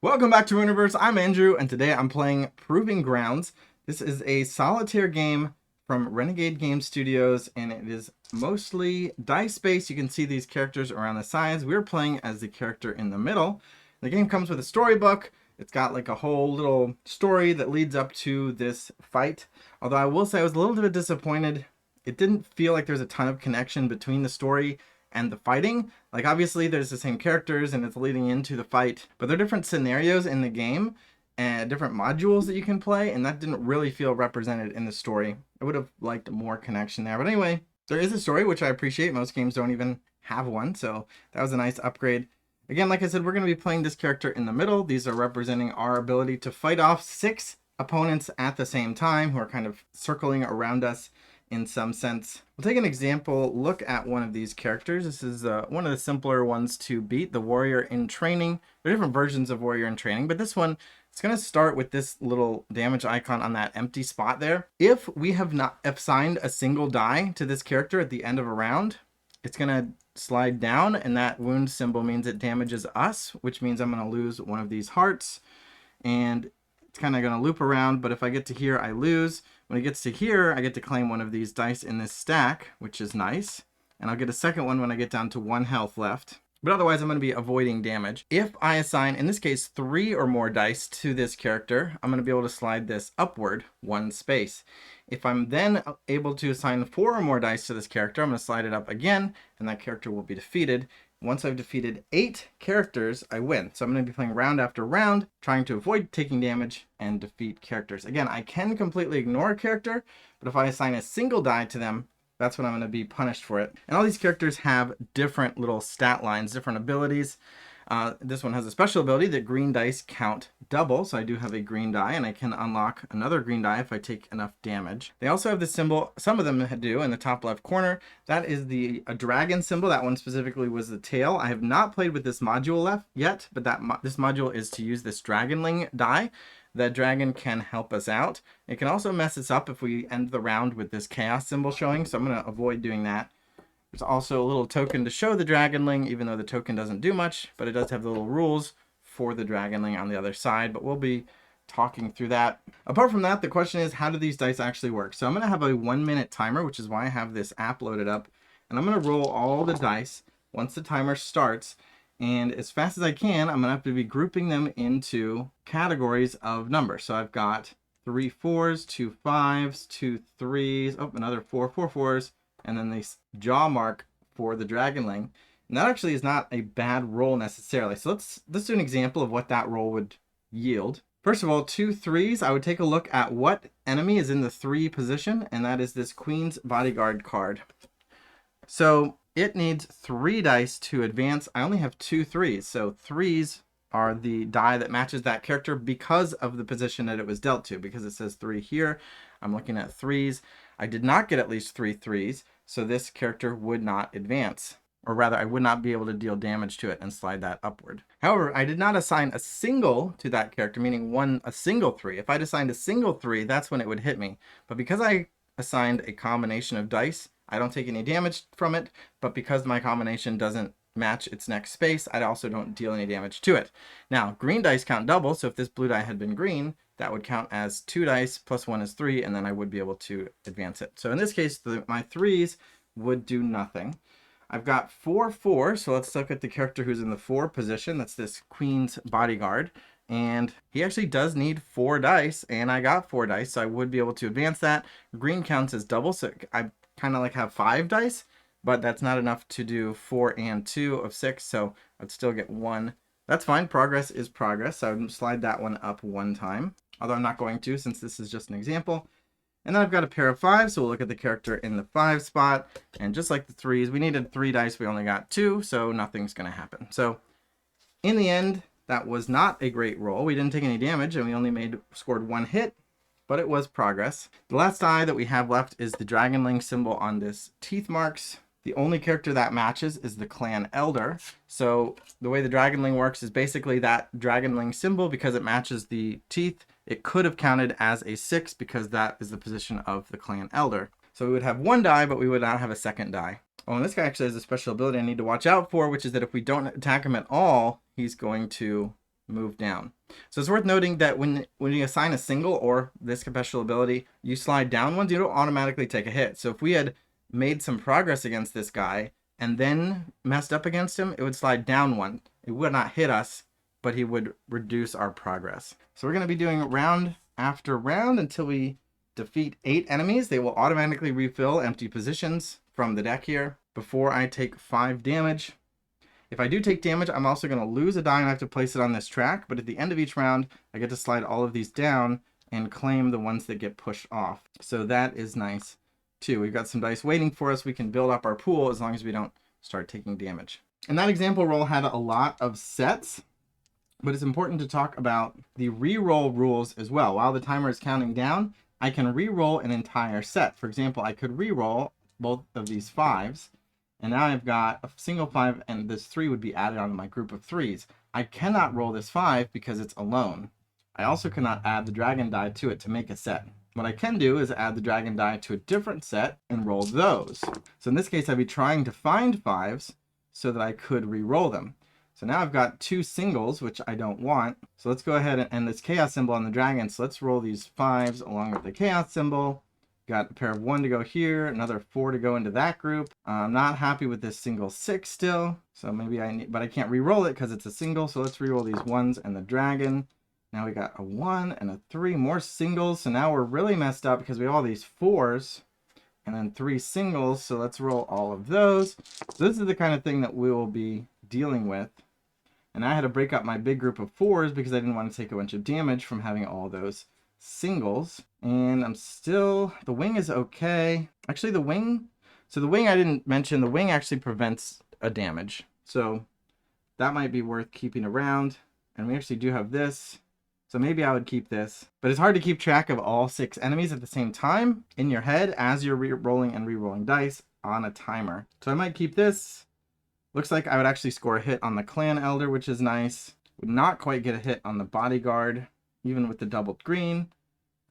Welcome back to Universe. I'm Andrew, and today I'm playing Proving Grounds. This is a solitaire game from Renegade Game Studios, and it is mostly dice-based. You can see these characters around the sides. We're playing as the character in the middle. The game comes with a storybook. It's got like a whole little story that leads up to this fight. Although I will say I was a little bit disappointed. It didn't feel like there's a ton of connection between the story and the fighting. Like, obviously there's the same characters and it's leading into the fight, but there are different scenarios in the game and different modules that you can play, and that didn't really feel represented in the story. I would have liked more connection there, but anyway, there is a story, which I appreciate. Most games don't even have one, so that was a nice upgrade. Again, like I said, we're going to be playing this character in the middle. These are representing our ability to fight off 6 opponents at the same time who are kind of circling around us in some sense. We'll take an example look at one of these characters. This is one of the simpler ones to beat, the Warrior in Training. There are different versions of Warrior in Training, but this one, it's going to start with this little damage icon on that empty spot there. If we have not assigned a single die to this character at the end of a round, it's going to slide down, and that wound symbol means it damages us, which means I'm going to lose one of these hearts, and it's kind of going to loop around. But if I get to here, I lose. When it gets to here, I get to claim one of these dice in this stack, which is nice. And I'll get a second one when I get down to 1 health left. But otherwise, I'm going to be avoiding damage. If I assign, in this case, 3 or more dice to this character, I'm going to be able to slide this upward 1 space. If I'm then able to assign 4 or more dice to this character, I'm going to slide it up again, and that character will be defeated. Once I've defeated 8 characters, I win. So I'm going to be playing round after round, trying to avoid taking damage and defeat characters. Again, I can completely ignore a character, but if I assign a single die to them, that's when I'm going to be punished for it. And all these characters have different little stat lines, different abilities. This one has a special ability that green dice count double, so I do have a green die, and I can unlock another green die if I take enough damage. They also have the symbol, some of them do, in the top left corner. That is a dragon symbol. That one specifically was the tail. I have not played with this module yet, but this module is to use this Dragonling die. That dragon can help us out. It can also mess us up if we end the round with this chaos symbol showing, so I'm going to avoid doing that. There's also a little token to show the Dragonling, even though the token doesn't do much, but it does have the little rules for the Dragonling on the other side, but we'll be talking through that. Apart from that, the question is, how do these dice actually work? So I'm going to have a 1-minute timer, which is why I have this app loaded up, and I'm going to roll all the dice once the timer starts, and as fast as I can, I'm going to have to be grouping them into categories of numbers. So I've got 3 4s, 2 5s, 2 3s, oh, another 4 4s, and then the jaw mark for the Dragonling. And that actually is not a bad roll necessarily. So let's do an example of what that roll would yield. First of all, 2 3s, I would take a look at what enemy is in the 3 position, and that is this Queen's Bodyguard card. So it needs 3 dice to advance. I only have 2 3s, so 3s are the die that matches that character because of the position that it was dealt to. Because it says 3 here, I'm looking at 3s. I did not get at least 3 3s, so this character would not advance. Or rather, I would not be able to deal damage to it and slide that upward. However, I did not assign a single to that character, meaning a single 3. If I'd assigned a single 3, that's when it would hit me. But because I assigned a combination of dice, I don't take any damage from it, but because my combination doesn't match its next space, I also don't deal any damage to it. Now, green dice count double, so if this blue die had been green, that would count as 2 dice plus 1 is 3, and then I would be able to advance it. So in this case, my 3s would do nothing. I've got 4 4s, so let's look at the character who's in the 4 position. That's this Queen's Bodyguard. And he actually does need 4 dice, and I got 4 dice, so I would be able to advance that. Green counts as double, so I kind of like have 5 dice, but that's not enough to do 4 and 2 of 6, so I'd still get 1. That's fine. Progress is progress, so I would slide that one up 1 time, although I'm not going to since this is just an example. And then I've got a pair of 5s, so we'll look at the character in the 5 spot, and just like the 3s, we needed 3 dice, we only got 2, so nothing's going to happen. So in the end, that was not a great roll. We didn't take any damage, and we only scored 1 hit, but it was progress. The last die that we have left is the Dragonling symbol on this teeth marks. The only character that matches is the Clan Elder. So the way the Dragonling works is basically that Dragonling symbol, because it matches the teeth, it could have counted as a 6 because that is the position of the Clan Elder. So we would have 1 die, but we would not have a second die. Oh, and this guy actually has a special ability I need to watch out for, which is that if we don't attack him at all, he's going to move down. So it's worth noting that when you assign a single or this special ability, you slide down ones, you don't automatically take a hit. So if we had made some progress against this guy and then messed up against him, it would slide down one. It would not hit us, but he would reduce our progress. So we're going to be doing round after round until we defeat 8 enemies. They will automatically refill empty positions from the deck here before I take 5 damage. If I do take damage, I'm also going to lose a die and I have to place it on this track. But at the end of each round, I get to slide all of these down and claim the ones that get pushed off. So that is nice too. We've got some dice waiting for us. We can build up our pool as long as we don't start taking damage. And that example roll had a lot of sets, but it's important to talk about the reroll rules as well. While the timer is counting down, I can reroll an entire set. For example, I could reroll both of these 5s. And now I've got a single 5, and this 3 would be added onto my group of 3s. I cannot roll this 5 because it's alone. I also cannot add the dragon die to it to make a set. What I can do is add the dragon die to a different set and roll those. So in this case, I'd be trying to find 5s so that I could re-roll them. So now I've got 2 singles, which I don't want. So let's go ahead and end this chaos symbol on the dragon. So let's roll these 5s along with the chaos symbol. Got a pair of 1 to go here, another 4 to go into that group. I'm not happy with this single 6 still, so maybe I need, but I can't re-roll it because it's a single. So let's re-roll these 1s and the dragon. Now we got a 1 and a 3, more singles. So now we're really messed up because we have all these 4s and then 3 singles. So let's roll all of those. So this is the kind of thing that we will be dealing with. And I had to break up my big group of 4s because I didn't want to take a bunch of damage from having all those singles. And I'm still, the wing is okay. Actually the wing, so the wing I didn't mention, the wing actually prevents a damage. So that might be worth keeping around. And we actually do have this. So maybe I would keep this. But it's hard to keep track of all 6 enemies at the same time in your head as you're re-rolling and re-rolling dice on a timer. So I might keep this. Looks like I would actually score a hit on the clan elder, which is nice. Would not quite get a hit on the bodyguard, even with the doubled green.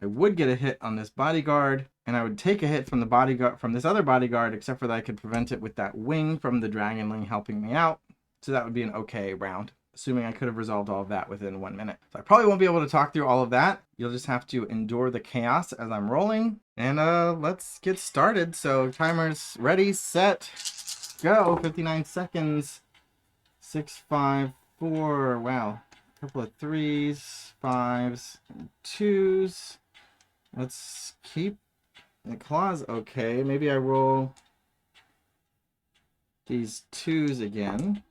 I would get a hit on this bodyguard, and I would take a hit from the bodyguard, from this other bodyguard, except for that I could prevent it with that wing from the Dragonling helping me out. So that would be an okay round, assuming I could have resolved all of that within 1 minute. So I probably won't be able to talk through all of that. You'll just have to endure the chaos as I'm rolling. And let's get started. So timer's ready, set, go. 59 seconds. 6, 5, 4. Wow. A couple of 3s, 5s, and 2s. Let's keep the claws okay. Maybe I roll these 2s again.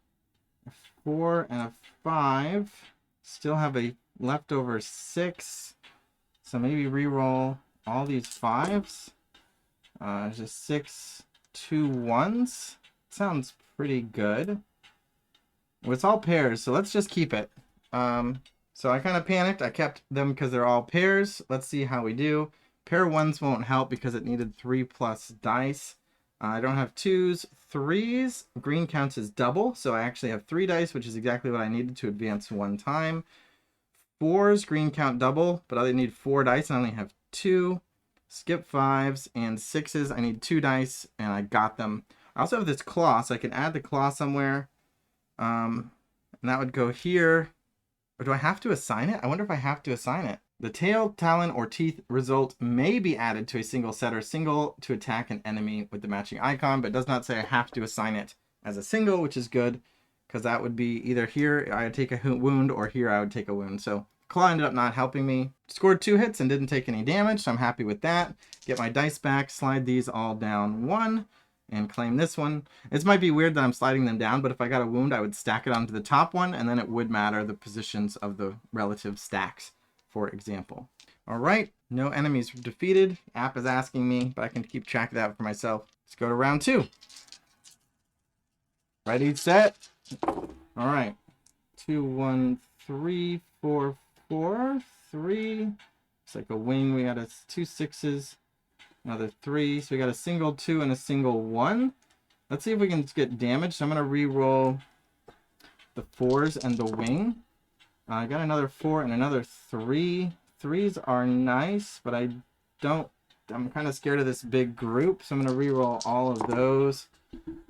A 4 and a 5. Still have a leftover 6. So maybe re-roll all these 5s. Just 6, 2 1s. Sounds pretty good. Well, it's all pairs, so let's just keep it. So I kind of panicked. I kept them because they're all pairs. Let's see how we do. Pair 1s won't help because it needed 3+ dice. I don't have 2s. 3s, green counts as double, so I actually have 3 dice, which is exactly what I needed to advance 1 time. 4s, green count double, but I only need 4 dice, and I only have 2. Skip 5s and 6s. I need 2 dice, and I got them. I also have this claw, so I can add the claw somewhere. And that would go here. Or do I have to assign it? I wonder if I have to assign it. The tail, talon, or teeth result may be added to a single set or single to attack an enemy with the matching icon, but it does not say I have to assign it as a single, which is good, because that would be either here I would take a wound or here I would take a wound. So claw ended up not helping me. Scored 2 hits and didn't take any damage, so I'm happy with that. Get my dice back, slide these all down 1. And claim this one. This might be weird that I'm sliding them down, but if I got a wound, I would stack it onto the top one, and then it would matter the positions of the relative stacks, for example. All right, no enemies defeated. App is asking me, but I can keep track of that for myself. Let's go to round 2. Ready, set. All right. 2, 1, 3, 4, 4, 3. It's like a wing. We got 2 6s. Another 3. So we got a single 2 and a single 1. Let's see if we can get damage. So I'm going to re-roll the 4s and the wing. I got another 4 and another 3. 3s are nice, but I'm kind of scared of this big group. So I'm going to re-roll all of those.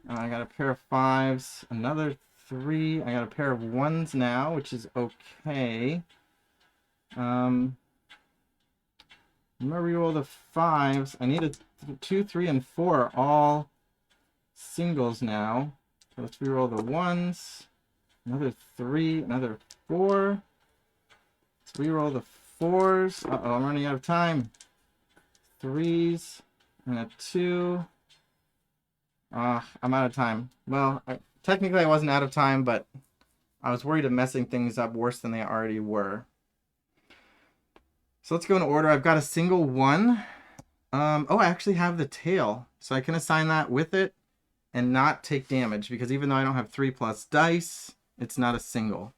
I got a pair of 5s, another 3. I got a pair of 1s now, which is okay. I'm gonna reroll the 5s. I need a 2, 3, and 4 all singles now. So let's reroll the 1s. Another 3, another 4. Let's reroll the 4s. Uh-oh, I'm running out of time. 3s and a 2. I'm out of time. Well, technically I wasn't out of time, but I was worried of messing things up worse than they already were. So let's go in order. I've got a single 1. Oh, I actually have the tail. So I can assign that with it and not take damage, because even though I don't have 3+ dice, it's not a single.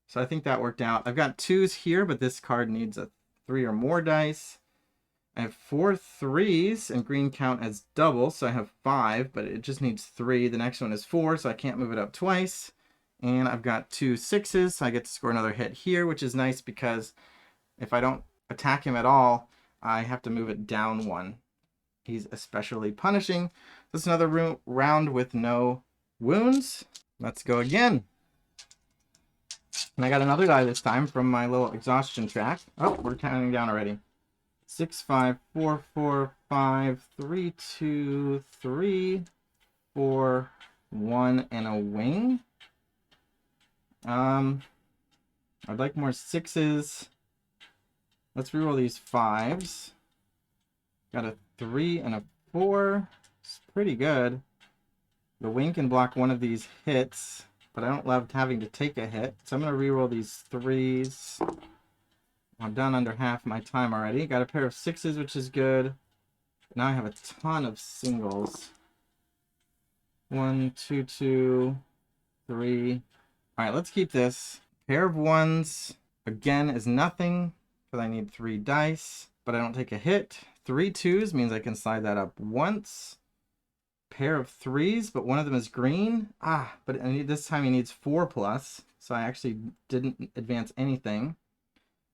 So I think that worked out. I've got 2s here, but this card needs a 3 or more dice. I have 4 3s, and green count as double, so I have 5, but it just needs 3. The next one is 4, so I can't move it up twice. And I've got 2 6s, so I get to score another hit here, which is nice because if I don't attack him at all, I have to move it down 1. He's especially punishing. This is another round with no wounds. Let's go again. And I got another die this time from my little exhaustion track. Oh, we're counting down already. 6 5 4 4 5 3 2 3 4 1 and a wing. I'd like more 6s. Let's reroll these 5s. Got a 3 and a 4. It's pretty good. The wing can block one of these hits, but I don't love having to take a hit. So I'm going to reroll these 3s. I'm done under half my time already. Got a pair of 6s, which is good. Now I have a ton of singles. 1, 2, 2, 3. All right, let's keep this. Pair of 1s, again, is nothing because I need 3 dice, but I don't take a hit. 3 2s means I can slide that up once. Pair of 3s, but one of them is green. But this time he needs 4+, so I actually didn't advance anything.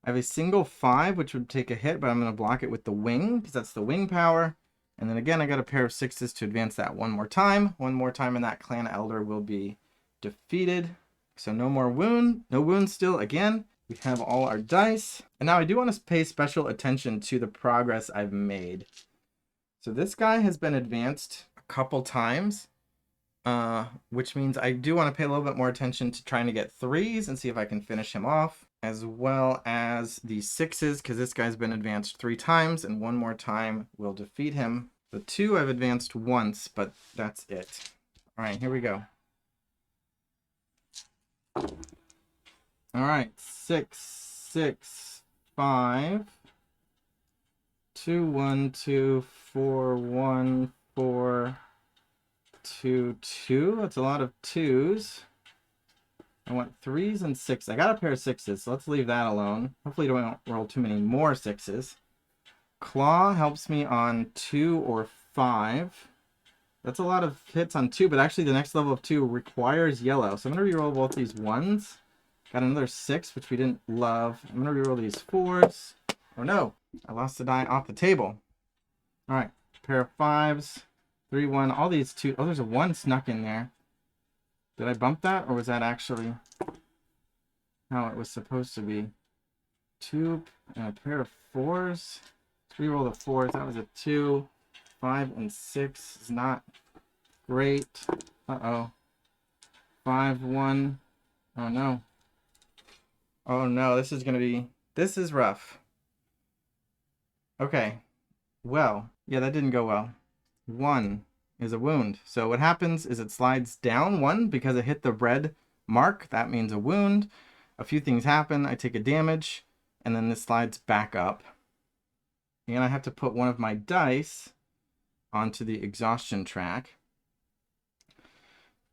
I have a single 5, which would take a hit, but I'm going to block it with the wing, because that's the wing power. And then again, I got a pair of 6s to advance that one more time. One more time, and that clan elder will be defeated. So no more wound. No wounds still again. We have all our dice. And now I do want to pay special attention to the progress I've made. So this guy has been advanced a couple times, which means I do want to pay a little bit more attention to trying to get 3s and see if I can finish him off, as well as the 6s, because this guy's been advanced 3 times, and one more time will defeat him. The 2 I've advanced once, but that's it. All right, here we go. All right, 6 6 5 2 1 2 4 1 4 2 2. That's a lot of 2s. I want 3s and 6s. I got a pair of 6s, so let's leave that alone. Hopefully I don't roll too many more 6s. Claw helps me on 2 or 5. That's a lot of hits on 2, but actually the next level of 2 requires yellow. So I'm going to reroll both these 1s. Got another 6, which we didn't love. I'm going to reroll these 4s. Oh no, I lost a die off the table. All right, pair of 5s. 3 1. All these 2. Oh, there's a 1 snuck in there. Did I bump that, or was that actually how it was supposed to be? 2 and a pair of 4s. Let's reroll the 4s. That was a 2. 5 and 6 is not great. Uh-oh. 5 1. Oh no. Oh no, this is rough. Okay. Well, yeah, that didn't go well. 1 is a wound. So what happens is it slides down 1 because it hit the red mark. That means a wound. A few things happen. I take a damage, and then this slides back up. And I have to put one of my dice onto the exhaustion track.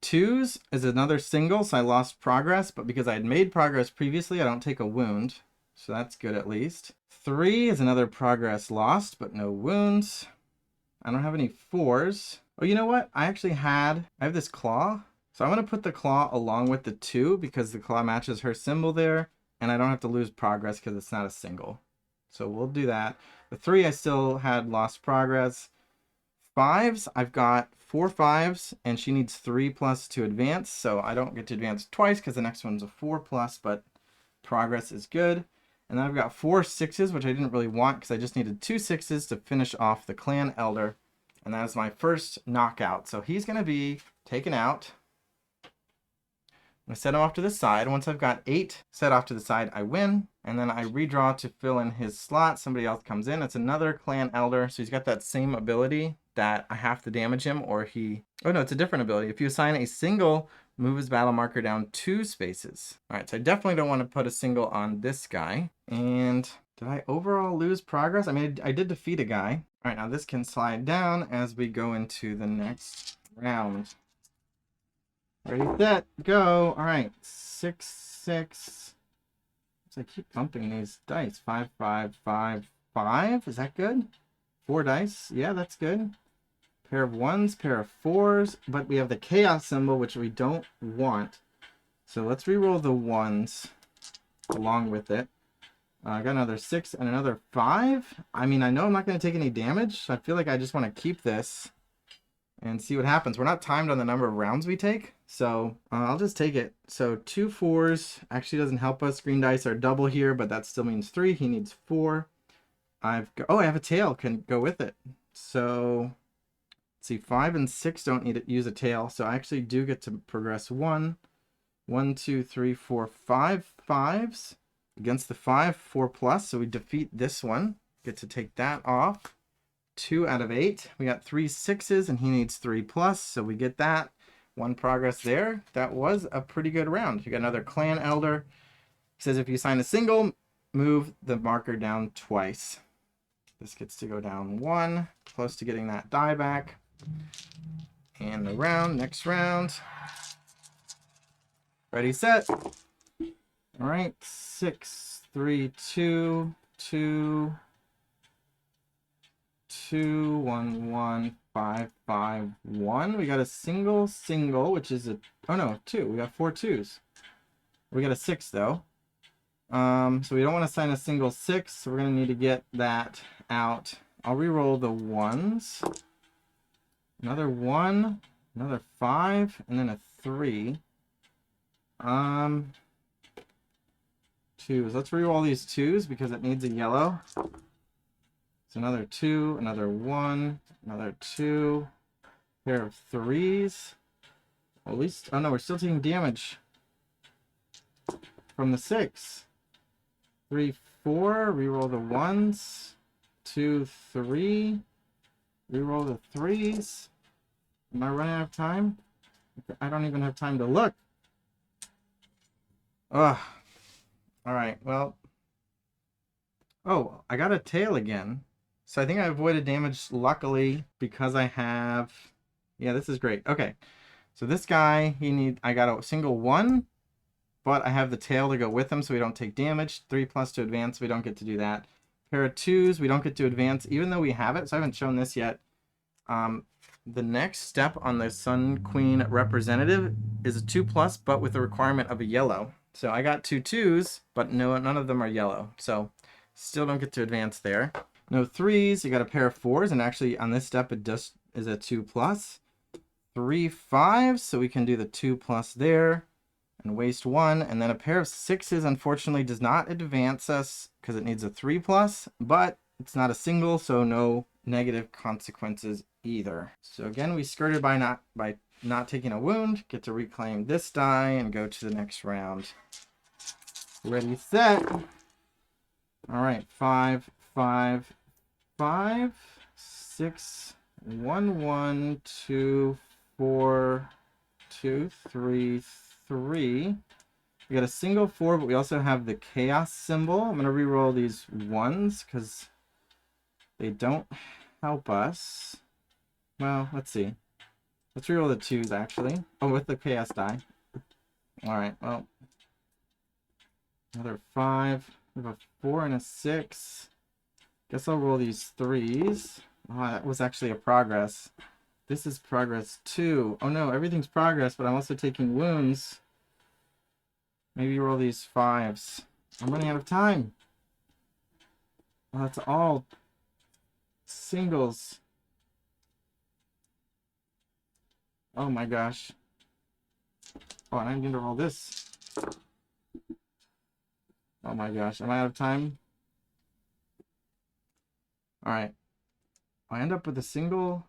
2s is another single, so I lost progress, but because I had made progress previously, I don't take a wound. So that's good at least. 3 is another progress lost, but no wounds. I don't have any 4s. Oh, you know what? I have this claw. So I'm going to put the claw along with the 2 because the claw matches her symbol there, and I don't have to lose progress because it's not a single. So we'll do that. The 3 I still had lost progress. fives. I've got 4 fives, and she needs 3 plus to advance, so I don't get to advance twice because the next one's a 4 plus, but progress is good. And then I've got 4 sixes, which I didn't really want because I just needed 2 sixes to finish off the clan elder. And that is my first knockout. So he's going to be taken out. I'm going to set him off to the side. Once I've got 8 set off to the side, I win. And then I redraw to fill in his slot. Somebody else comes in. It's another clan elder. So he's got that same ability that I have to damage him or he... Oh no, it's a different ability. If you assign a single, move his battle marker down 2 spaces. All right, so I definitely don't want to put a single on this guy. And did I overall lose progress? I mean, I did defeat a guy. All right, now this can slide down as we go into the next round. Ready, set, go. All right, 6, 6. So I keep bumping these dice. 5, 5, 5, 5. Is that good? 4 dice. Yeah, that's good. Pair of 1s, pair of 4s. But we have the chaos symbol, which we don't want. So let's re-roll the 1s along with it. I got another 6 and another 5. I mean, I know I'm not going to take any damage. So I feel like I just want to keep this and see what happens. We're not timed on the number of rounds we take, so I'll just take it. So 2 4s actually doesn't help us. Green dice are double here, but that still means 3. He needs 4. I have a tail, can go with it. So let's see, 5 and 6 don't need to use a tail, so I actually do get to progress 1. 1, 2, 3, 4, 5 5s against the 5, 4 plus. So we defeat this one. Get to take that off. 2 out of 8. We got 3 6s and he needs 3 plus, so we get that. 1 progress there. That was a pretty good round. You got another clan elder. He says if you sign a single, move the marker down twice. This gets to go down 1, close to getting that die back. And the round, next round. Ready, set. All right, 6, 3, 2, 2. 2, 1, 1, 5, 5, 1. We got a single, which is a... Oh, no, 2. We got 4 2s. We got a 6, though. So we don't want to sign a single 6, so we're going to need to get that out. I'll re-roll the 1s. Another 1. Another 5. And then a 3. 2s. Let's re-roll these 2s because it needs a yellow. Another 2, another 1, another 2, pair of 3s. Well, at least, oh no, we're still taking damage from the 6. 3, 4, reroll the 1s. 2, 3, reroll the 3s. Am I running out of time? I don't even have time to look. Ugh. Alright, well. Oh, I got a tail again. So I think I avoided damage, luckily, because I have... Yeah, this is great. Okay. So this guy, I got a single 1, but I have the tail to go with him so we don't take damage. 3 plus to advance, we don't get to do that. Pair of 2s, we don't get to advance, even though we have it. So I haven't shown this yet. The next step on the Sun Queen representative is a 2 plus, but with the requirement of a yellow. So I got 2 2s, but none of them are yellow. So still don't get to advance there. No 3s, you got a pair of 4s, and actually on this step it just is a 2 plus. 3 5s, so we can do the 2 plus there and waste 1. And then a pair of 6s unfortunately does not advance us because it needs a 3 plus, but it's not a single, so no negative consequences either. So again, we skirted by not taking a wound, get to reclaim this die and go to the next round. Ready, set. All right, 5 5 5 6 1 1 2 4 2 3 3. We got a single 4, but we also have the chaos symbol. I'm gonna re-roll these 1s because they don't help us. Well, let's see. Let's re-roll the 2s actually. Oh, with the chaos die. All right. Well, another 5. We have a 4 and a 6. Guess I'll roll these 3s. Oh, that was actually a progress. This is progress 2. Oh no, everything's progress, but I'm also taking wounds. Maybe roll these 5s. I'm running out of time. Oh, that's all singles. Oh my gosh. Oh, and I need to roll this. Oh my gosh. Am I out of time? Alright. I end up with a single.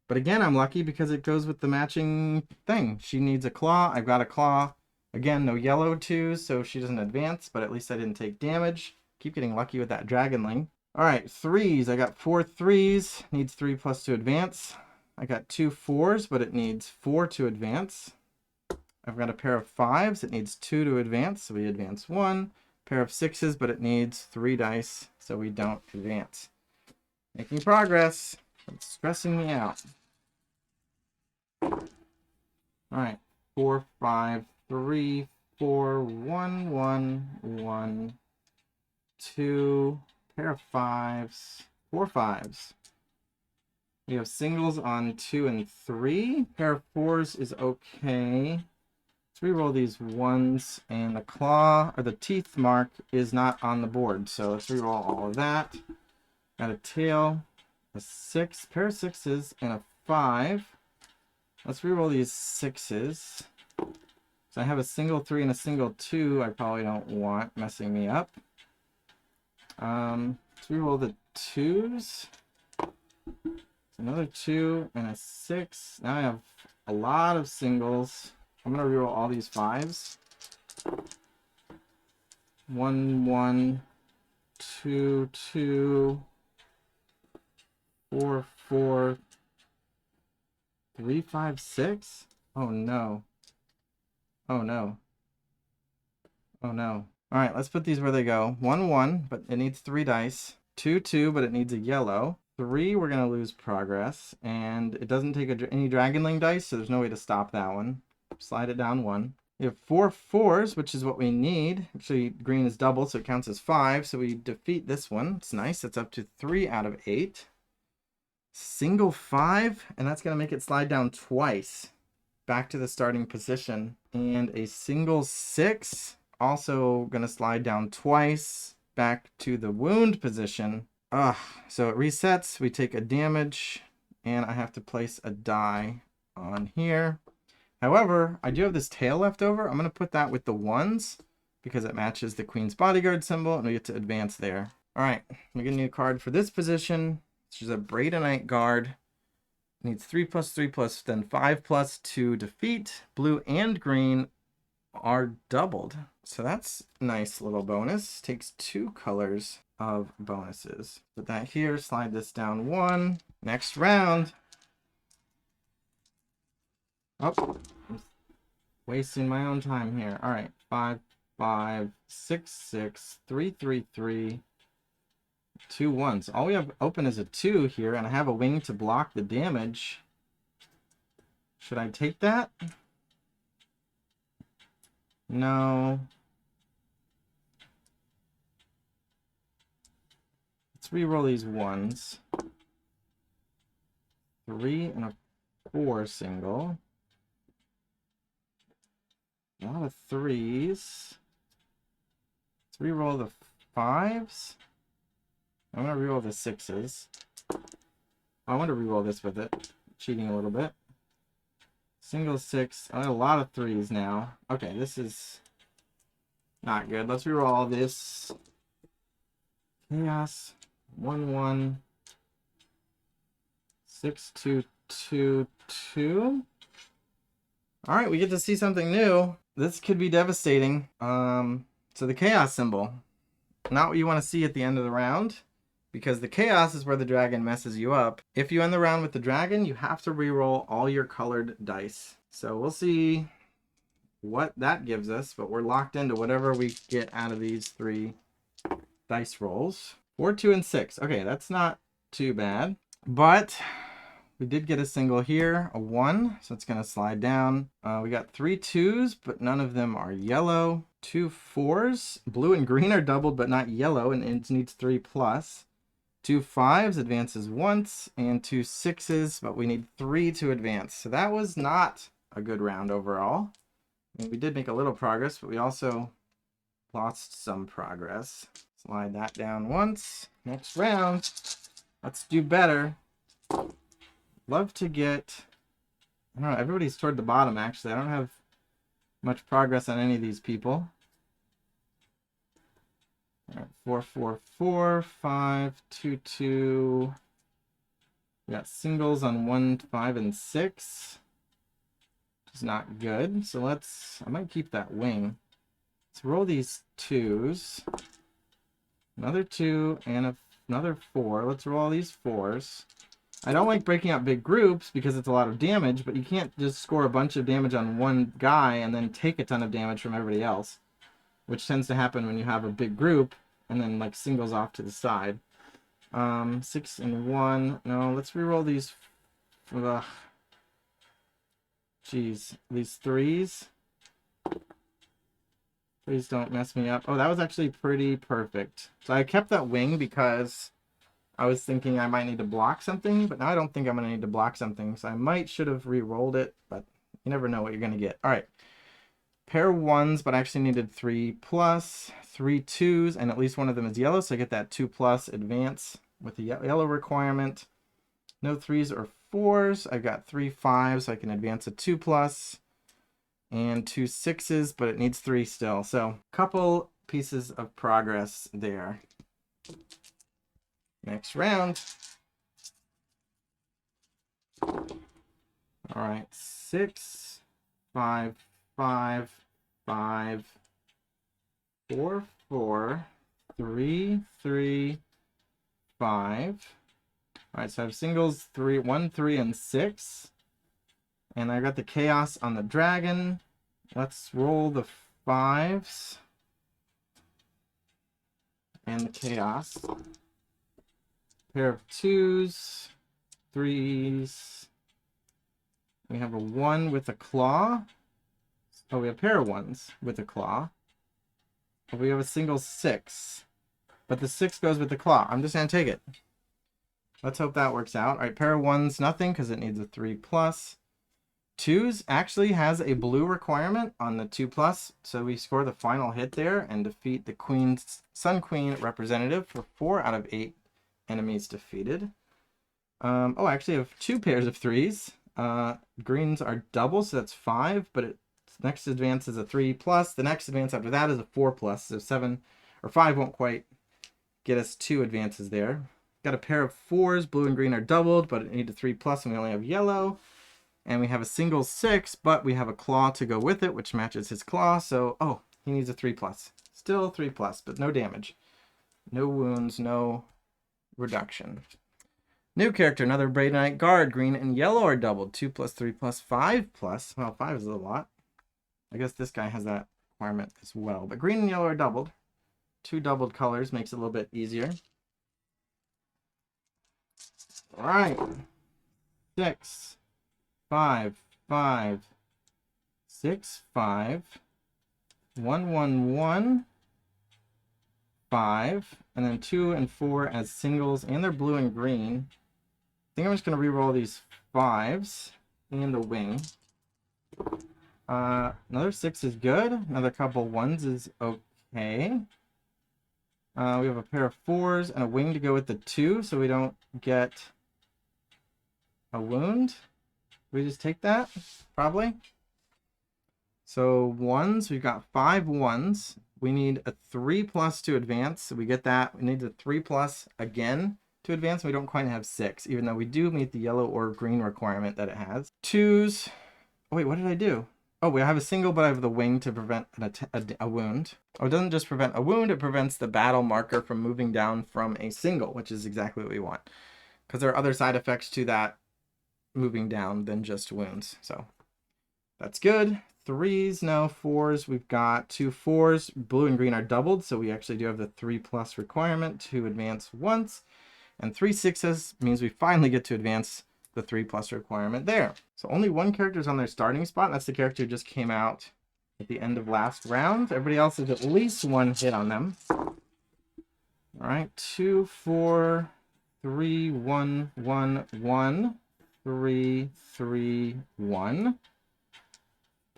But again, I'm lucky because it goes with the matching thing. She needs a claw. I've got a claw. Again, no yellow twos, so she doesn't advance, but at least I didn't take damage. Keep getting lucky with that Dragonling. Alright, threes. I got 4 threes. Needs 3 plus to advance. I got 2 fours, but it needs 4 to advance. I've got a pair of 5s. It needs 2 to advance, so we advance 1. Pair of 6s, but it needs 3 dice, so we don't advance. Making progress. It's stressing me out. Alright. 4, 5, 3, 4, 1, 1, 1, 2. Pair of 5s. 4 5s. We have singles on 2 and 3. Pair of 4s is okay. Let's reroll these 1s, and the claw, or the teeth mark, is not on the board. So let's reroll all of that. Got a tail, a 6, pair of 6s, and a 5. Let's reroll these 6s. So I have a single 3 and a single 2 I probably don't want messing me up. Let's reroll the 2s. Another 2 and a 6. Now I have a lot of singles. I'm going to reroll all these 5s. 1, 1, 2, 2, 4, 4, 3, 5, 6. Oh no. Oh no. Oh no. Alright, let's put these where they go. 1, 1, but it needs 3 dice. 2, 2, but it needs a yellow. 3, we're going to lose progress. And it doesn't take any Dragonling dice, so there's no way to stop that one. Slide it down 1. We have 4 4s, which is what we need. Actually, green is double, so it counts as 5. So we defeat this one. It's nice. It's up to 3 out of 8. Single 5, and that's going to make it slide down twice. Back to the starting position. And a single 6, also going to slide down twice. Back to the wound position. So it resets. We take a damage, and I have to place a die on here. However, I do have this tail left over. I'm going to put that with the 1s because it matches the Queen's Bodyguard symbol, and we get to advance there. All right, we get a new card for this position. She's a Braidonite guard. Needs 3 plus 3 plus, then 5 plus to defeat. Blue and green are doubled. So that's a nice little bonus. Takes 2 colors of bonuses. Put that here, slide this down 1. Next round. Oh, I'm wasting my own time here. All right, 5, 5, 6, 6, 3, 3, 3, 2 1s. All we have open is a 2 here, and I have a wing to block the damage. Should I take that? No. Let's re-roll these 1s. 3 and a 4 single. A lot of 3s. Let's re-roll the 5s. I'm going to re-roll the 6s. I want to re-roll this with it. Cheating a little bit. Single 6. I have a lot of 3s now. Okay, this is not good. Let's re-roll all this. Chaos. 1, 1. 6, 2, 2, 2. All right, we get to see something new. This could be devastating. So the chaos symbol. Not what you want to see at the end of the round, because the chaos is where the dragon messes you up. If you end the round with the dragon, you have to re-roll all your colored dice. So we'll see what that gives us, but we're locked into whatever we get out of these 3 dice rolls. 4, 2, and 6. Okay, that's not too bad, but we did get a single here, a 1, so it's going to slide down. We got 3 2s, but none of them are yellow. 2 4s. Blue and green are doubled, but not yellow, and it needs 3 plus. 2 5s advances once, and 2 6s, but we need 3 to advance. So that was not a good round overall. I mean, we did make a little progress, but we also lost some progress. Slide that down once. Next round. Let's do better. Love to get I don't know, everybody's toward the bottom, actually. I don't have much progress on any of these people. All right, 4, 4, 4, 5, 2, 2. We got singles on 1, 5, and 6. Which is not good. So I might keep that wing. Let's roll these 2s. Another 2 and another 4. Let's roll these 4s. I don't like breaking up big groups because it's a lot of damage, but you can't just score a bunch of damage on one guy and then take a ton of damage from everybody else, which tends to happen when you have a big group and then like singles off to the side. 6 and 1. No, let's reroll these. Jeez, these 3s. Please don't mess me up. Oh, that was actually pretty perfect. So I kept that wing because I was thinking I might need to block something, but now I don't think I'm going to need to block something. So I should have re-rolled it, but you never know what you're going to get. All right. Pair of 1s, but I actually needed 3+, 3 2s, and at least one of them is yellow, so I get that 2+ advance with the yellow requirement. No 3s or 4s. I've got 3 5s, so I can advance a 2+, and 2 6s, but it needs 3 still. So a couple pieces of progress there. Next round. All right, 6, 5, 5, 5, 4, 4, 3, 3, 5. All right, so I have singles 1, 3, and 6. And I got the chaos on the dragon. Let's roll the 5s. And the chaos. Pair of 2s, 3s. We have a 1 with a claw. Oh, we have a pair of 1s with a claw. Oh, we have a single 6. But the 6 goes with the claw. I'm just going to take it. Let's hope that works out. All right, pair of 1s, nothing because it needs a 3+. 2s actually has a blue requirement on the 2+. So we score the final hit there and defeat the Sun Queen representative for 4 out of 8 enemies defeated. Oh, I actually have 2 pairs of 3s. Greens are double, so that's 5, but its next advance is a 3+. The next advance after that is a 4+, so 7 or 5 won't quite get us 2 advances there. Got a pair of 4s. Blue and green are doubled, but it needs a 3+, and we only have yellow. And we have a single 6, but we have a claw to go with it, which matches his claw. So, oh, he needs a 3+. Still 3+, but no damage. No wounds, no reduction. New character, another Braid Knight Guard. Green and yellow are doubled. 2+, 3+, 5+. Well, 5 is a lot. I guess this guy has that requirement as well. But green and yellow are doubled. 2 doubled colors makes it a little bit easier. All right. 6, 5, 5, 6, 5, 1, 1, 1, 5, and then 2 and 4 as singles, and they're blue and green. I think I'm just going to re-roll these 5s and the wing. Another 6 is good. Another couple 1s is okay. We have a pair of 4s and a wing to go with the 2, so we don't get a wound. We just take that? Probably. So 1s, we've got 5 1s. We need a 3+ to advance, so we get that. We need the 3+ again to advance. We don't quite have 6, even though we do meet the yellow or green requirement that it has. 2s. Oh, wait, what did I do? Oh, we have a single, but I have the wing to prevent a wound. Oh, it doesn't just prevent a wound, it prevents the battle marker from moving down from a single, which is exactly what we want. Because there are other side effects to that moving down than just wounds. So that's good. 3s, no. 4s, we've got 2 4s. Blue and green are doubled, so we actually do have the 3+ requirement to advance once. And 3 6s means we finally get to advance the 3+ requirement there. So only 1 character is on their starting spot, and that's the character who just came out at the end of last round. Everybody else has at least 1 hit on them. All right, 2, 4, 3, 1, 1, 1, 3, 3, 1.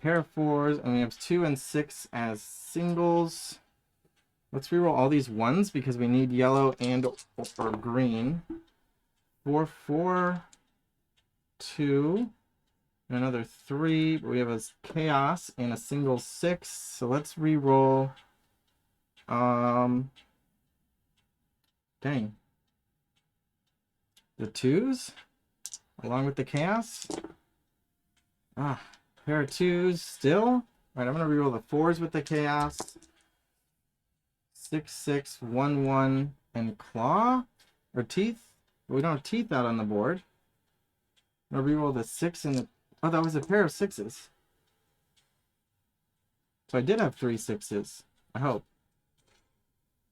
Pair of 4s, and we have 2 and 6 as singles. Let's reroll all these 1s because we need yellow and or green. 4, 4, 2, Another 3, but we have a chaos and a single 6. So let's re-roll. Dang. The 2s along with the chaos. Ah, pair of 2s still. All right, I'm gonna re-roll the 4s with the chaos. 6, 6, 1, 1, and claw or teeth. We don't have teeth out on the board. I'm gonna re-roll the 6 and the. Oh, that was a pair of 6s. So I did have 3 6s. I hope.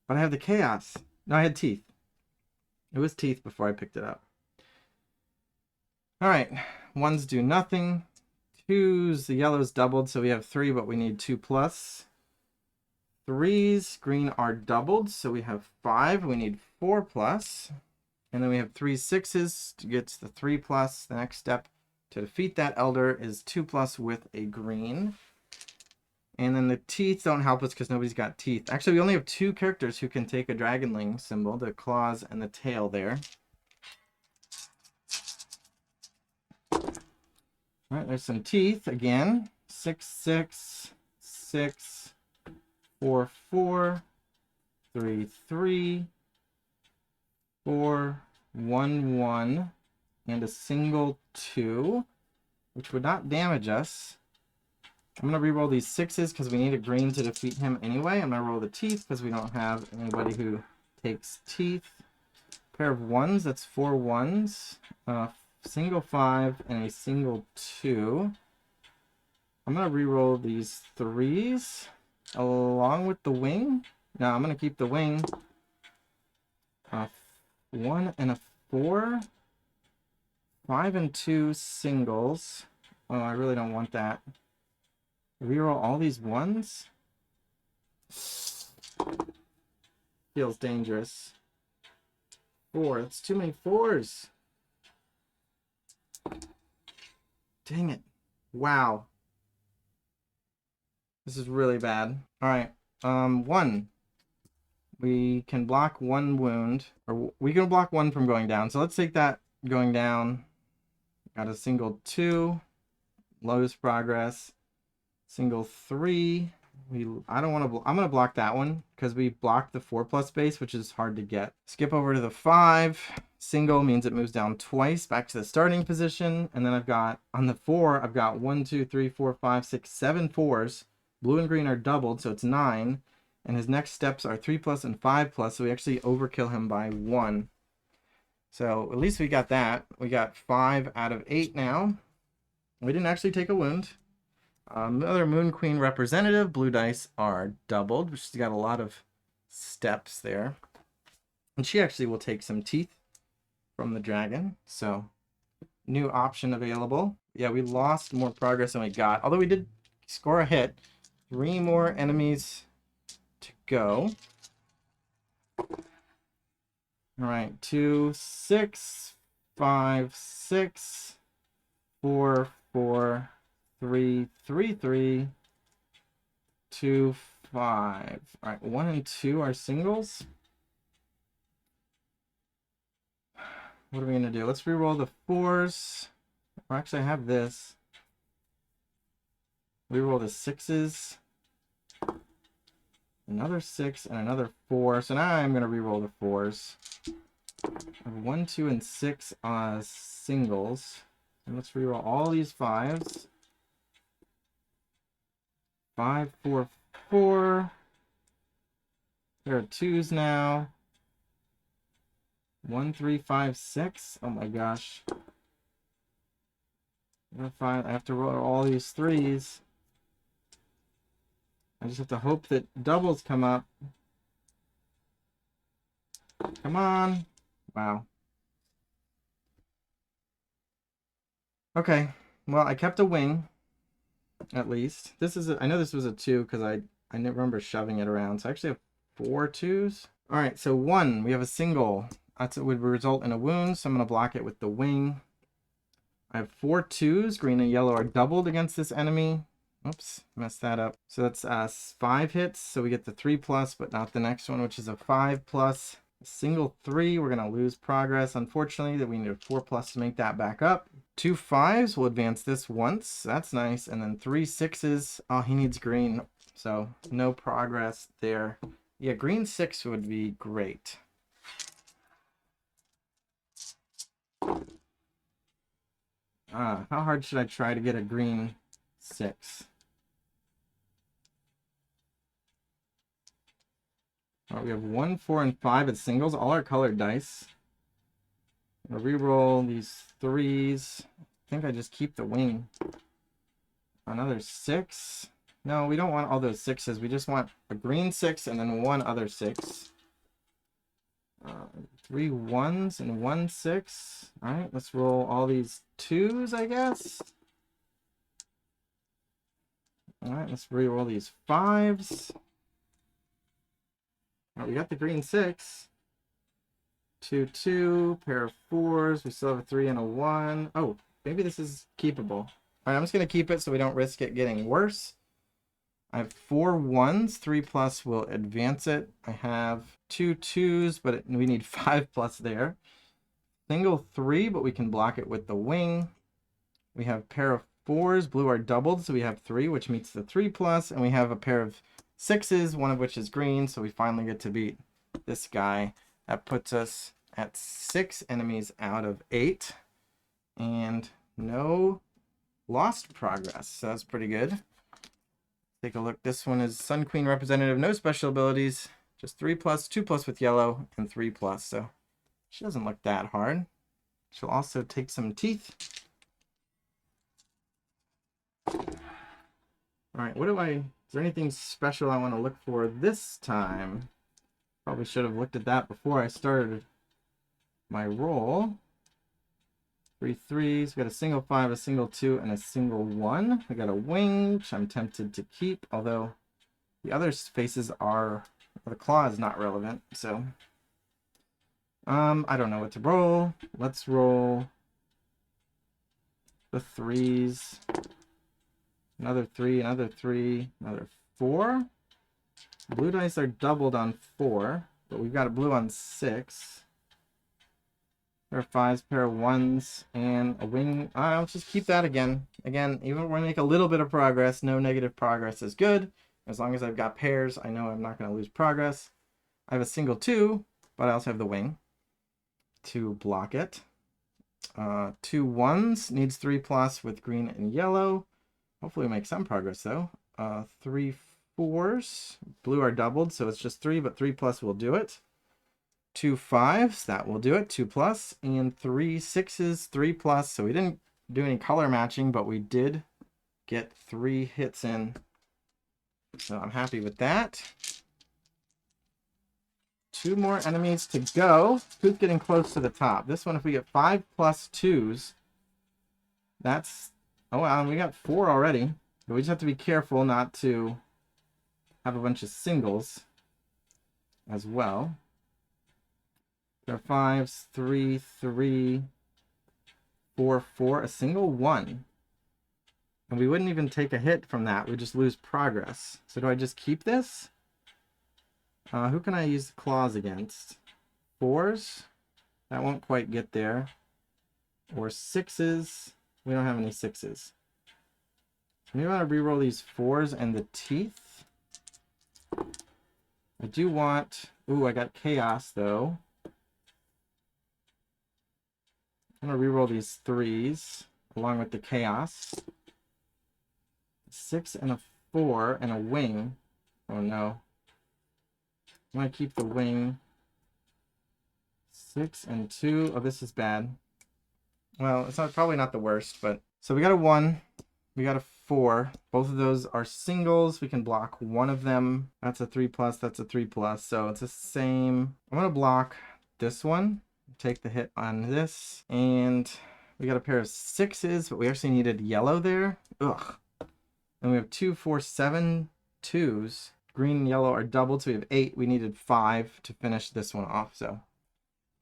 But I have the chaos. No, I had teeth. It was teeth before I picked it up. All right, 1s do nothing. 2s, the yellow's doubled, so we have 3, but we need 2 plus. 3s, green are doubled, so we have 5. We need 4 plus. And then we have 3 6s to get to the 3 plus. The next step to defeat that elder is 2 plus with a green. And then the teeth don't help us because nobody's got teeth. Actually, we only have 2 characters who can take a Dragonling symbol, the claws and the tail there. All right, there's some teeth again. 6, 6, 6, 4, 4, 3, 3, 4, 1, 1, and a single 2, which would not damage us. I'm going to re-roll these 6s because we need a green to defeat him anyway. I'm going to roll the teeth because we don't have anybody who takes teeth. Pair of 1s, that's 4 1s. Single 5 and a single 2. I'm going to re-roll these 3s along with the wing. No, I'm going to keep the wing. 1 and a 4. 5 and 2 singles. Oh, I really don't want that. Reroll all these 1s? Feels dangerous. 4. That's too many 4s. Dang it. Wow. This is really bad. Alright. 1. We can block 1 wound. Or we can block 1 from going down. So let's take that going down. Got a single 2. Lowest progress. Single 3. I don't want to. I'm going to block that one because we blocked the 4 plus base, which is hard to get. Skip over to the 5. Single means it moves down twice back to the starting position. And then I've got on the 4, I've got 1, 2, 3, 4, 5, 6, 7 4s. Blue and green are doubled, so it's 9. And his next steps are 3 plus and 5 plus. So we actually overkill him by 1. So at least we got that. We got 5 out of 8 now. We didn't actually take a wound. Another Moon Queen representative. Blue dice are doubled, which has got a lot of steps there. And she actually will take some teeth from the dragon. So, new option available. Yeah, we lost more progress than we got. Although we did score a hit. 3 more enemies to go. All right, 2, 6, 5, 6, 4, 4, 3, 3, 3, 2, 5. All right, 1 and 2 are singles. What are we gonna do? Let's re-roll the 4s. Or actually, I have this. Re-roll the 6s. Another 6 and another 4. So now I'm gonna re-roll the 4s. I have 1, 2, and 6 singles. And let's re-roll all these 5s. 5, 4, 4. There are 2s now. 1, 3, 5, 6. Oh my gosh. I have to roll all these 3s. I just have to hope that doubles come up. Come on. Wow. Okay. Well, I kept a wing. At least. I know this was a 2 because I remember shoving it around. So I actually have 4 2s. All right, so 1, we have a single. That's what would result in a wound, so I'm going to block it with the wing. I have 4 2s. Green and yellow are doubled against this enemy. Oops, messed that up. So that's 5 hits, so we get the 3 plus, but not the next one, which is a 5 plus. A single 3, we're going to lose progress, unfortunately, that we need a 4 plus to make that back up. 2 5s will advance this once. That's nice. And then 3 6s. Oh, he needs green. So no progress there. Yeah, green 6 would be great. How hard should I try to get a green 6? We have 1, 4, and 5 as singles. All our colored dice. I'll reroll these 3s. I think I just keep the wing. Another 6. No, we don't want all those 6s. We just want a green 6 and then one other 6. 3 1s and 1 6. All right, let's roll all these 2s, I guess. All right, let's re-roll these 5s. All right, we got the green 6. 2 2, pair of 4s. We still have a 3 and a 1. Oh, maybe this is keepable. All right, I'm just going to keep it so we don't risk it getting worse. I have 4 1s. 3 plus will advance it. I have 2 2s, but we need 5 plus there. Single 3, but we can block it with the wing. We have a pair of 4s. Blue are doubled, so we have 3, which meets the 3 plus. And we have a pair of 6s, one of which is green, so we finally get to beat this guy. That puts us at 6 enemies out of 8. And no lost progress, so that's pretty good. Take a look. This one is Sun Queen representative, no special abilities, just 3 plus, 2 plus with yellow, and 3 plus. So she doesn't look that hard. She'll also take some teeth. All right, is there anything special I want to look for this time? Probably should have looked at that before I started my roll. 3 3s. We got a single 5, a single 2, and a single 1. We got a wing, which I'm tempted to keep, although the other faces are, the claw is not relevant. So, I don't know what to roll. Let's roll the 3s. Another 3, another 3, another 4. Blue dice are doubled on 4, but we've got a blue on 6. Pair of 5s, pair of 1s, and a wing. I'll just keep that again. Again, even if we make a little bit of progress, no negative progress is good. As long as I've got pairs, I know I'm not going to lose progress. I have a single 2, but I also have the wing to block it. 2 1s, needs 3 plus with green and yellow. Hopefully we make some progress though. 3 4s, blue are doubled, so it's just 3, but 3 plus will do it. 2 5s, that will do it, 2 plus, and 3 6s, 3 plus. So we didn't do any color matching, but we did get 3 hits in. So I'm happy with that. 2 more enemies to go. Who's getting close to the top? This one, if we get 5 plus 2s, that's, oh wow, we got 4 already. But we just have to be careful not to have a bunch of singles as well. There are 5s, 3 3, 4 4, a single 1. And we wouldn't even take a hit from that. We just lose progress. So do I just keep this? Who can I use the claws against? 4s? That won't quite get there. Or 6s? We don't have any 6s. Maybe I want to reroll these 4s and the teeth. I do want... Ooh, I got chaos though. I'm going to reroll these 3s along with the chaos. 6 and a 4 and a wing. Oh no. I'm going to keep the wing. 6 and 2. Oh, this is bad. Well, it's probably not the worst, but... So we got a 1. We got a 4. Both of those are singles. We can block one of them. That's a 3 plus. That's a 3 plus. So it's the same. I'm going to block this one. Take the hit on this. And we got a pair of 6s, but we actually needed yellow there. Ugh. And we have 2, 4, 7 2s. Green and yellow are doubled, so we have 8. We needed 5 to finish this one off. So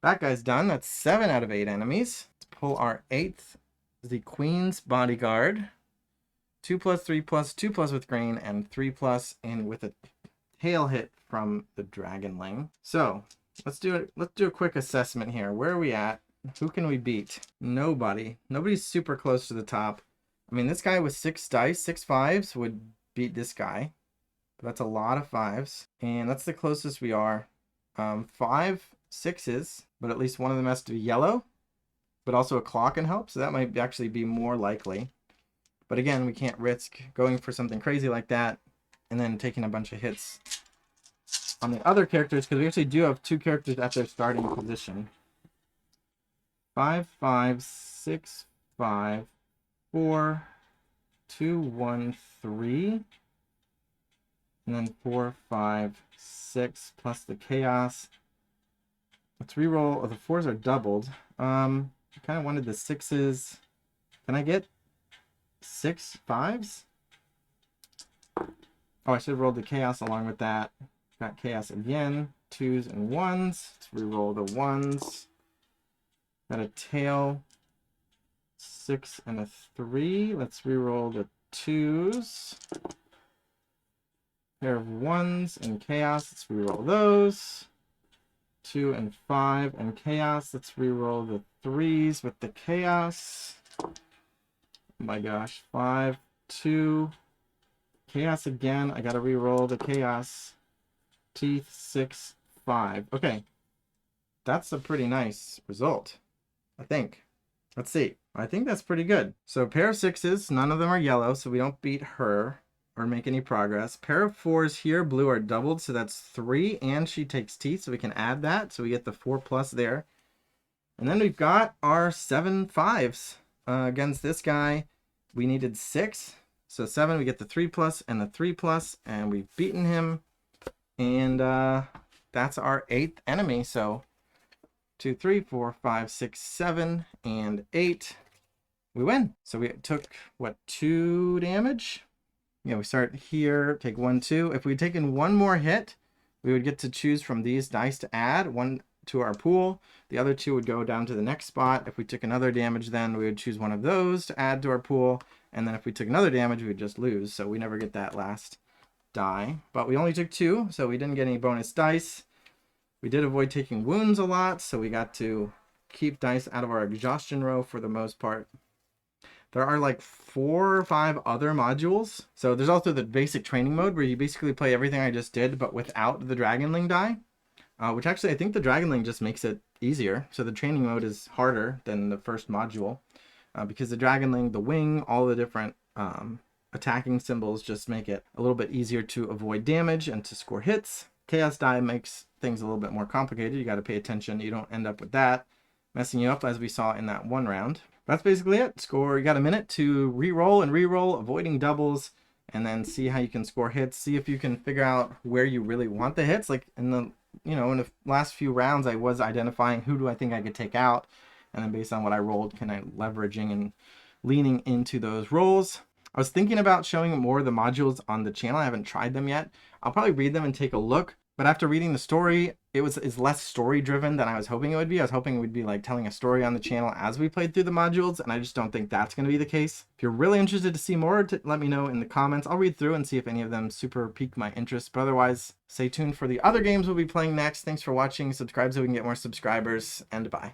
that guy's done. That's 7 out of 8 enemies. Let's pull our 8th. The Queen's Bodyguard. 2 plus, 3 plus, 2 plus with green, and 3 plus, and with a tail hit from the Dragonling. So let's do it. Let's do a quick assessment here. Where are we at? Who can we beat? Nobody. Nobody's super close to the top. I mean, this guy with 6 dice, 6 fives would beat this guy. But that's a lot of 5s. And that's the closest we are. 5 6s, but at least one of them has to be yellow. But also a claw can help, so that might actually be more likely. But again, we can't risk going for something crazy like that and then taking a bunch of hits on the other characters, because we actually do have 2 characters at their starting position. 5 5 6 5 4 2 1 3, and then 4 5 6 plus the chaos. Let's reroll. Oh, the 4s are doubled. I kind of wanted the 6s. Can I get 6 5s? Oh, I should have rolled the chaos along with that. Got chaos again. 2s and 1s. Let's reroll the 1s. Got a tail. 6 and a 3. Let's reroll the 2s. Pair of 1s and chaos. Let's reroll those. 2 and 5 and chaos. Let's reroll the 3s with the chaos. Oh my gosh. 5 2 chaos again. I gotta reroll the chaos. Teeth 6 5. Okay, that's a pretty nice result, I think. Let's see. I think that's pretty good. So pair of 6s, none of them are yellow, so we don't beat her or make any progress. Pair of 4s here, blue, are doubled, so that's 3, and she takes teeth, so we can add that, so we get the 4 plus there. And then we've got our 7 5s. Against this guy, we needed 6, so 7, we get the 3 plus and the 3 plus, and we've beaten him. And that's our 8th enemy. So 2 3 4 5 6 7 and 8. We win. So we took what, 2 damage? Yeah, we start here, take 1 2. If we'd taken one more hit, we would get to choose from these dice to add one to our pool. The other 2 would go down to the next spot. If we took another damage, then we would choose one of those to add to our pool. And then if we took another damage, we would just lose. So we never get that last die. But we only took 2, so we didn't get any bonus dice. We did avoid taking wounds a lot, so we got to keep dice out of our exhaustion row for the most part. There are like 4 or 5 other modules. So there's also the basic training mode where you basically play everything I just did, but without the Dragonling die. Which actually, I think the Dragonling just makes it easier. So the training mode is harder than the first module. Because the Dragonling, the wing, all the different attacking symbols just make it a little bit easier to avoid damage and to score hits. Chaos die makes things a little bit more complicated. You got to pay attention. You don't end up with that messing you up, as we saw in that one round. That's basically it. Score. You got a minute to re-roll and re-roll, avoiding doubles, and then see how you can score hits. See if you can figure out where you really want the hits. Like in the, in the last few rounds, I was identifying who do I think I could take out, and then based on what I rolled, can I leveraging and leaning into those rolls. I was thinking about showing more of the modules on the channel. I haven't tried them yet. I'll probably read them and take a look. But after reading the story, it's less story driven than I was hoping it would be. I was hoping it would be like telling a story on the channel as we played through the modules, and I just don't think that's going to be the case. If you're really interested to see more, let me know in the comments. I'll read through and see if any of them super pique my interest. But otherwise, stay tuned for the other games we'll be playing next. Thanks for watching. Subscribe so we can get more subscribers, and bye.